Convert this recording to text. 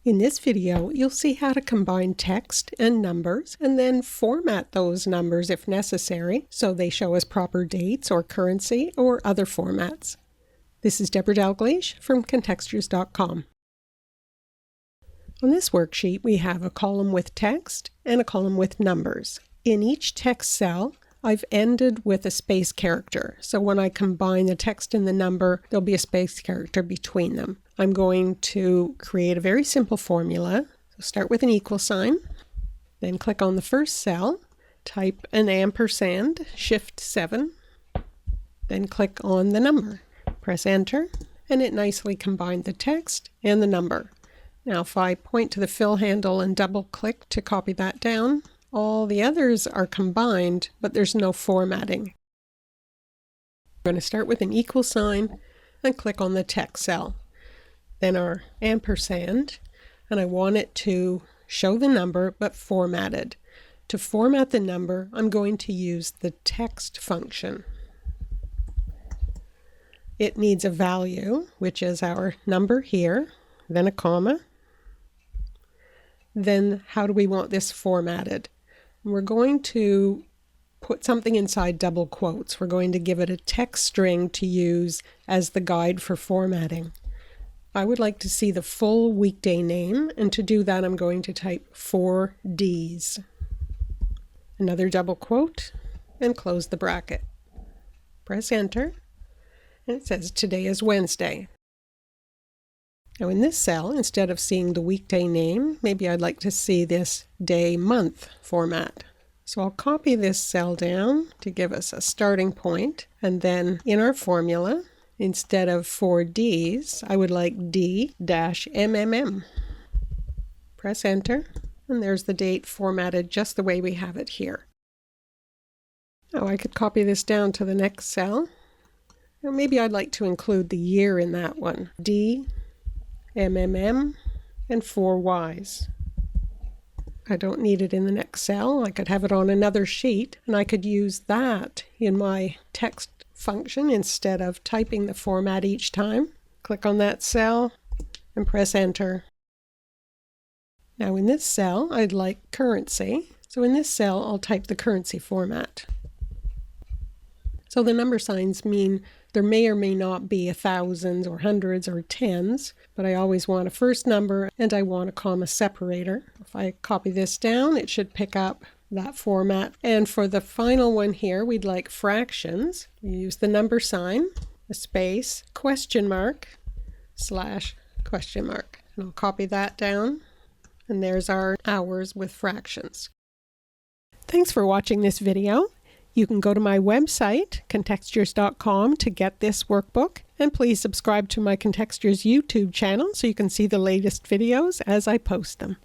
In this video, you'll see how to combine text and numbers and then format those numbers if necessary so they show as proper dates or currency or other formats. This is Debra Dalgleish from Contextures.com. On this worksheet, we have a column with text and a column with numbers. In each text cell, I've ended with a space character. So when I combine the text and the number, there'll be a space character between them. I'm going to create a very simple formula. So start with an equal sign, then click on the first cell, type an ampersand, Shift 7, then click on the number. Press Enter, and it nicely combined the text and the number. Now if I point to the fill handle and double click to copy that down, all the others are combined, but there's no formatting. I'm going to start with an equal sign and click on the text cell. Then our ampersand, and I want it to show the number but formatted. To format the number, I'm going to use the text function. It needs a value, which is our number here, then a comma. Then how do we want this formatted? We're going to put something inside double quotes. We're going to give it a text string to use as the guide for formatting. I would like to see the full weekday name, and to do that I'm going to type 4 Ds. Another double quote, and close the bracket. Press Enter, and it says today is Wednesday. Now in this cell, instead of seeing the weekday name, maybe I'd like to see this day-month format. So I'll copy this cell down to give us a starting point, and then in our formula, instead of 4 Ds, I would like D-MMM. Press Enter, and there's the date formatted just the way we have it here. Now I could copy this down to the next cell. Or maybe I'd like to include the year in that one. D-MMM and 4 Ys. I don't need it in the next cell. I could have it on another sheet, and I could use that in my text function instead of typing the format each time. Click on that cell and press Enter. Now in this cell, I'd like currency. So in this cell, I'll type the currency format. So the number signs mean there may or may not be thousands or hundreds or tens, but I always want a first number and I want a comma separator. If I copy this down, it should pick up that format. And for the final one here, we'd like fractions. We use the number sign, a space, question mark, slash question mark. And I'll copy that down. And there's our hours with fractions. Thanks for watching this video. You can go to my website, Contextures.com, to get this workbook, and please subscribe to my Contextures YouTube channel so you can see the latest videos as I post them.